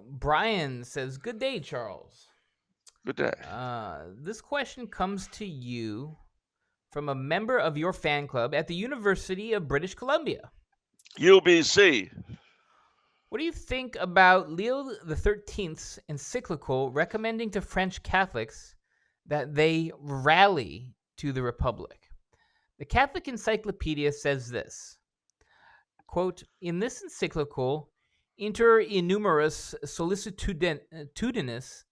Brian says, "Good day, Charles. Good day. This question comes to you from a member of your fan club at the University of British Columbia. UBC. What do you think about Leo XIII's encyclical recommending to French Catholics that they rally to the Republic? The Catholic Encyclopedia says this, quote, in this encyclical, inter innumerous solicitudinis,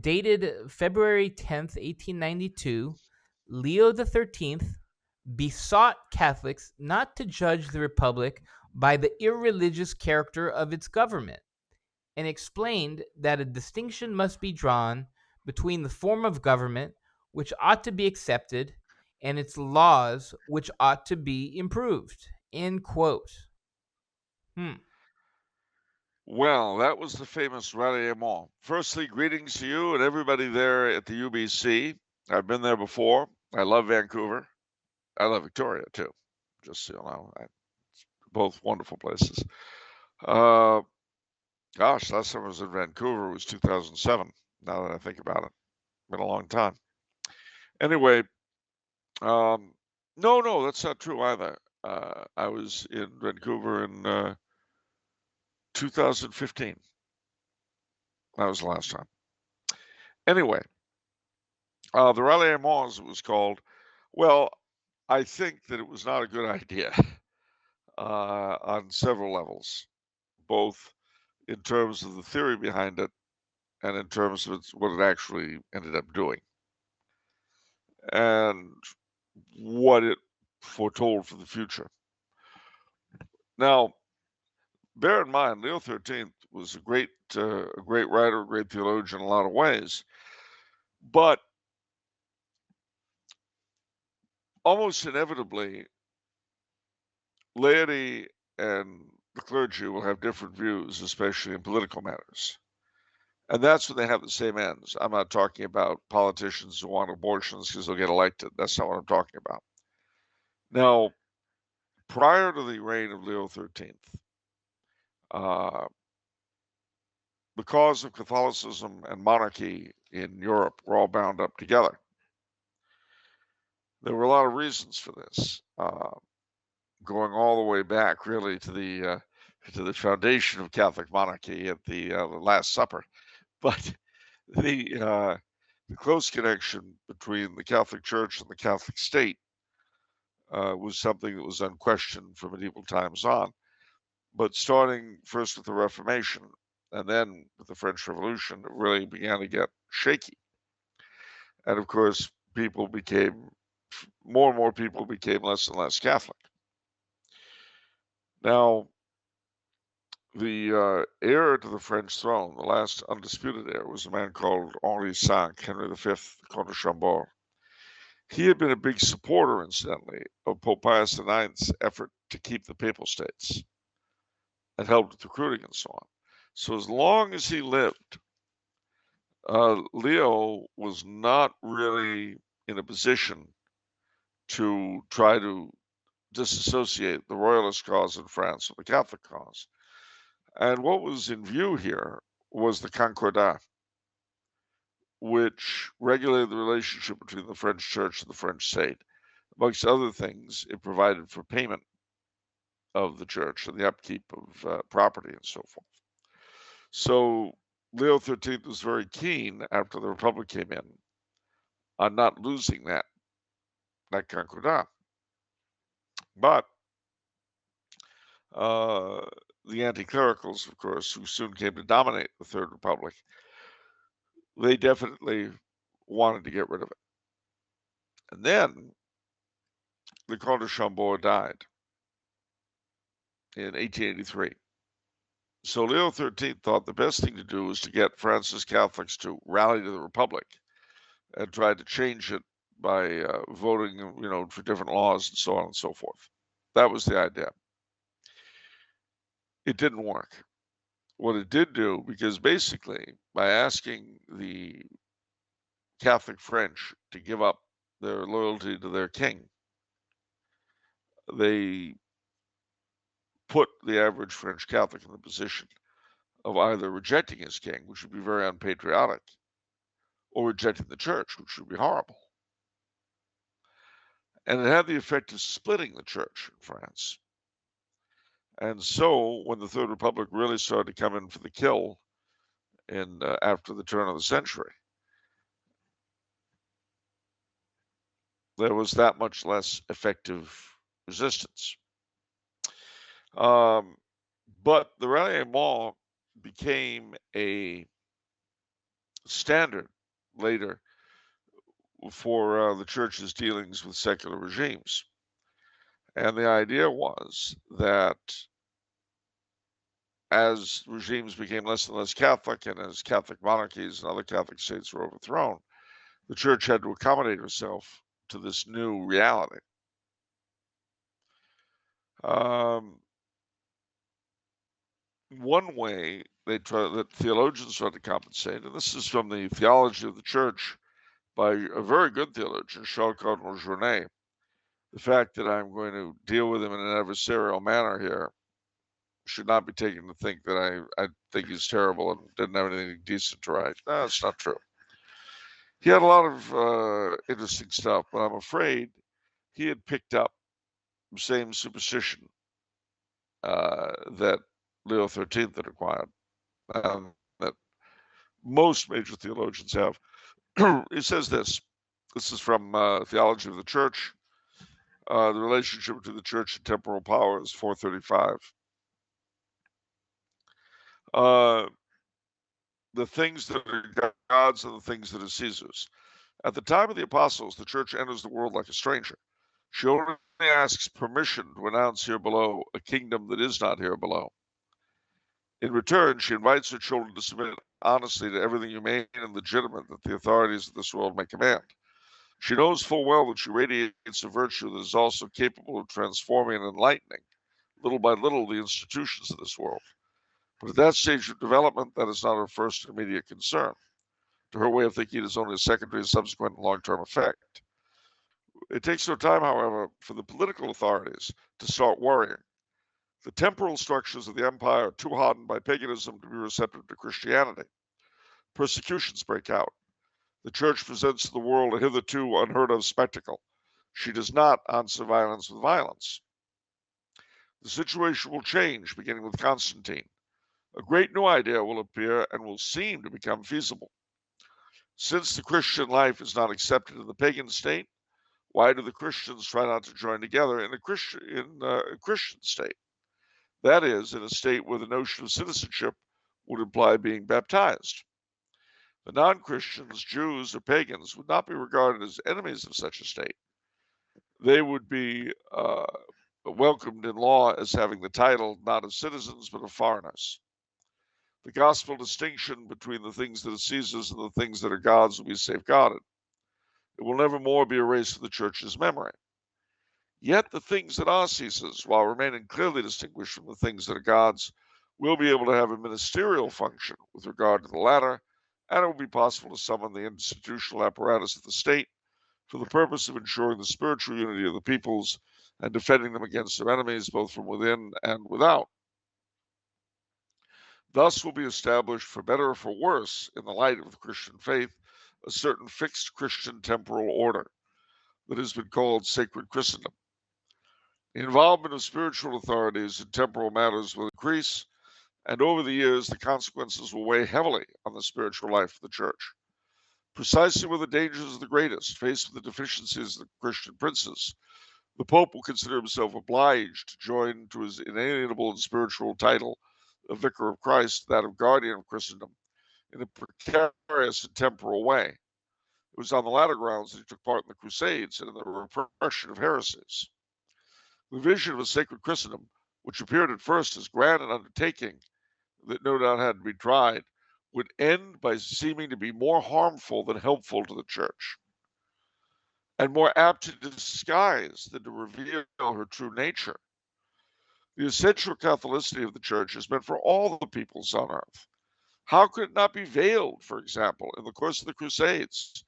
dated February 10th, 1892, Leo XIII besought Catholics not to judge the Republic by the irreligious character of its government, and explained that a distinction must be drawn between the form of government which ought to be accepted and its laws which ought to be improved. End quote. Well, that was the famous ralliement. Firstly, greetings to you and everybody there at the UBC. I've been there before. I love Vancouver. I love Victoria too. Just so you know, both wonderful places. Gosh, last time I was in Vancouver was 2007. Now that I think about it, been a long time. Anyway, no, that's not true either. I was in Vancouver in 2015. That was the last time. Anyway, the ralliement, as it was called, well, I think that it was not a good idea on several levels, both in terms of the theory behind it and in terms of what it actually ended up doing and what it foretold for the future. Now, bear in mind, Leo XIII was a great writer, a great theologian in a lot of ways, but almost inevitably, laity and the clergy will have different views, especially in political matters. And that's when they have the same ends. I'm not talking about politicians who want abortions because they'll get elected. That's not what I'm talking about. Now, prior to the reign of Leo XIII, uh, because of Catholicism and monarchy in Europe were all bound up together, there were a lot of reasons for this, going all the way back really to the foundation of Catholic monarchy at the Last Supper. But the close connection between the Catholic Church and the Catholic state was something that was unquestioned from medieval times on. But starting first with the Reformation and then with the French Revolution, it really began to get shaky. And of course, more and more people became less and less Catholic. Now, the heir to the French throne, the last undisputed heir, was a man called Henri V, Henry V, Comte de Chambord. He had been a big supporter, incidentally, of Pope Pius IX's effort to keep the Papal States and helped with recruiting and so on. So as long as he lived, Leo was not really in a position to try to disassociate the royalist cause in France from the Catholic cause. And what was in view here was the Concordat, which regulated the relationship between the French church and the French state. Amongst other things, it provided for payment of the church and the upkeep of property and so forth. So Leo XIII was very keen after the Republic came in on not losing that Concordat. But the anti-clericals, of course, who soon came to dominate the Third Republic, they definitely wanted to get rid of it. And then the Comte de Chambord died in 1883. So Leo XIII thought the best thing to do was to get France's Catholics to rally to the Republic and try to change it by voting, for different laws and so on and so forth. That was the idea. It didn't work. What it did do, because basically by asking the Catholic French to give up their loyalty to their king, they put the average French Catholic in the position of either rejecting his king, which would be very unpatriotic, or rejecting the church, which would be horrible. And it had the effect of splitting the church in France. And so, when the Third Republic really started to come in for the kill after the turn of the century, there was that much less effective resistance. But the ralliement became a standard later for the church's dealings with secular regimes. And the idea was that as regimes became less and less Catholic, and as Catholic monarchies and other Catholic states were overthrown, the church had to accommodate herself to this new reality. One way that theologians tried to compensate, and this is from the Theology of the Church by a very good theologian, Charles Coulombe, the fact that I'm going to deal with him in an adversarial manner here should not be taken to think that I think he's terrible and didn't have anything decent to write. No, that's not true. He had a lot of interesting stuff, but I'm afraid he had picked up the same superstition that Leo XIII had acquired, that most major theologians have. He says this. This is from Theology of the Church. The relationship between the church and temporal power is 435. The things that are God's and the things that are Caesar's. At the time of the apostles, the church enters the world like a stranger. She only asks permission to announce here below a kingdom that is not here below. In return, she invites her children to submit honestly to everything humane and legitimate that the authorities of this world may command. She knows full well that she radiates a virtue that is also capable of transforming and enlightening, little by little, the institutions of this world. But at that stage of development, that is not her first and immediate concern. To her way of thinking, it is only a secondary, subsequent, and long-term effect. It takes no time, however, for the political authorities to start worrying. The temporal structures of the empire are too hardened by paganism to be receptive to Christianity. Persecutions break out. The church presents to the world a hitherto unheard of spectacle. She does not answer violence with violence. The situation will change, beginning with Constantine. A great new idea will appear and will seem to become feasible. Since the Christian life is not accepted in the pagan state, why do the Christians try not to join together in a Christian state? That is, in a state where the notion of citizenship would imply being baptized. The non-Christians, Jews, or pagans would not be regarded as enemies of such a state. They would be welcomed in law as having the title not of citizens but of foreigners. The gospel distinction between the things that are Caesar's and the things that are God's will be safeguarded. It will never more be erased from the church's memory. Yet the things that are Caesar's, while remaining clearly distinguished from the things that are God's, will be able to have a ministerial function with regard to the latter, and it will be possible to summon the institutional apparatus of the state for the purpose of ensuring the spiritual unity of the peoples and defending them against their enemies, both from within and without. Thus will be established, for better or for worse, in the light of the Christian faith, a certain fixed Christian temporal order that has been called sacred Christendom. The involvement of spiritual authorities in temporal matters will increase, and over the years, the consequences will weigh heavily on the spiritual life of the church. Precisely where the dangers are the greatest, faced with the deficiencies of the Christian princes, the Pope will consider himself obliged to join to his inalienable and spiritual title of Vicar of Christ, that of Guardian of Christendom, in a precarious and temporal way. It was on the latter grounds that he took part in the Crusades and in the repression of heresies. The vision of a sacred Christendom, which appeared at first as grand an undertaking that no doubt had to be tried, would end by seeming to be more harmful than helpful to the church, and more apt to disguise than to reveal her true nature. The essential Catholicity of the church is meant for all the peoples on earth. How could it not be veiled, for example, in the course of the Crusades,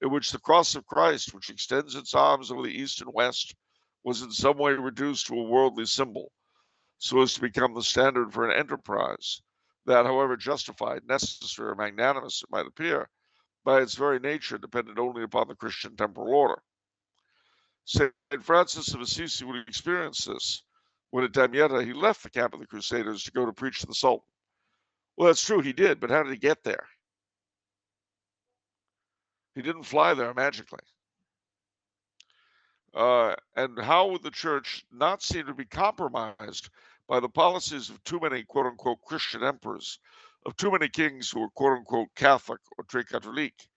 in which the cross of Christ, which extends its arms over the east and west, was in some way reduced to a worldly symbol, so as to become the standard for an enterprise that, however justified, necessary, or magnanimous it might appear, by its very nature depended only upon the Christian temporal order. St. Francis of Assisi would experience this when at Damietta he left the camp of the Crusaders to go to preach to the Sultan. Well, that's true, he did, but how did he get there? He didn't fly there magically. And how would the church not seem to be compromised by the policies of too many quote unquote Christian emperors, of too many kings who were quote unquote Catholic or très catholique?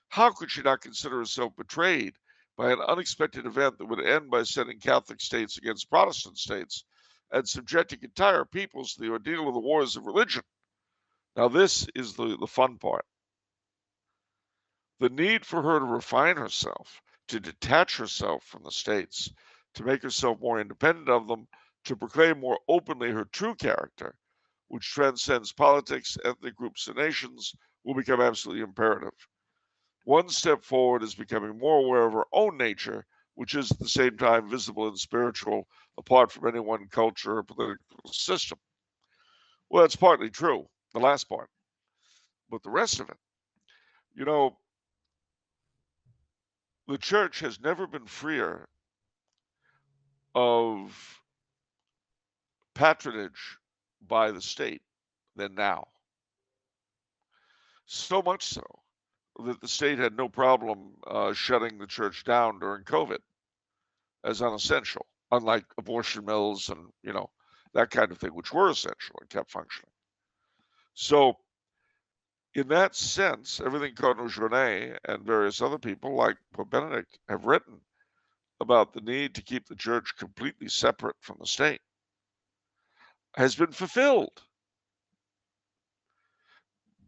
How could she not consider herself betrayed by an unexpected event that would end by setting Catholic states against Protestant states and subjecting entire peoples to the ordeal of the wars of religion? Now, this is the fun part. The need for her to refine herself, to detach herself from the states, to make herself more independent of them, to proclaim more openly her true character, which transcends politics, ethnic groups, and nations, will become absolutely imperative. One step forward is becoming more aware of her own nature, which is at the same time visible and spiritual, apart from any one culture or political system. Well, that's partly true, the last part, but the rest of it, you know, the church has never been freer of patronage by the state than now. So much so that the state had no problem shutting the church down during COVID as unessential, unlike abortion mills and, that kind of thing, which were essential and kept functioning. So, in that sense, everything Cardinal Journet and various other people like Pope Benedict have written about the need to keep the church completely separate from the state has been fulfilled.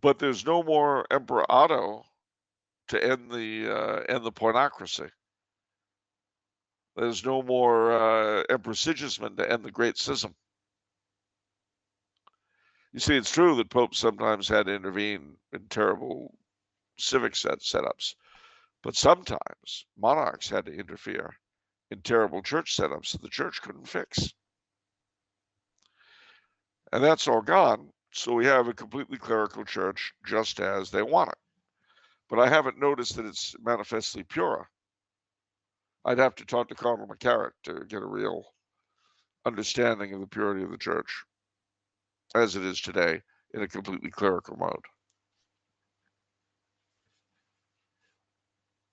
But there's no more Emperor Otto to end the pornocracy. There's no more Emperor Sigismund to end the Great Schism. You see, it's true that popes sometimes had to intervene in terrible civic setups, but sometimes monarchs had to interfere in terrible church setups that the church couldn't fix. And that's all gone, so we have a completely clerical church just as they want it. But I haven't noticed that it's manifestly purer. I'd have to talk to Cardinal McCarrick to get a real understanding of the purity of the church as it is today in a completely clerical mode.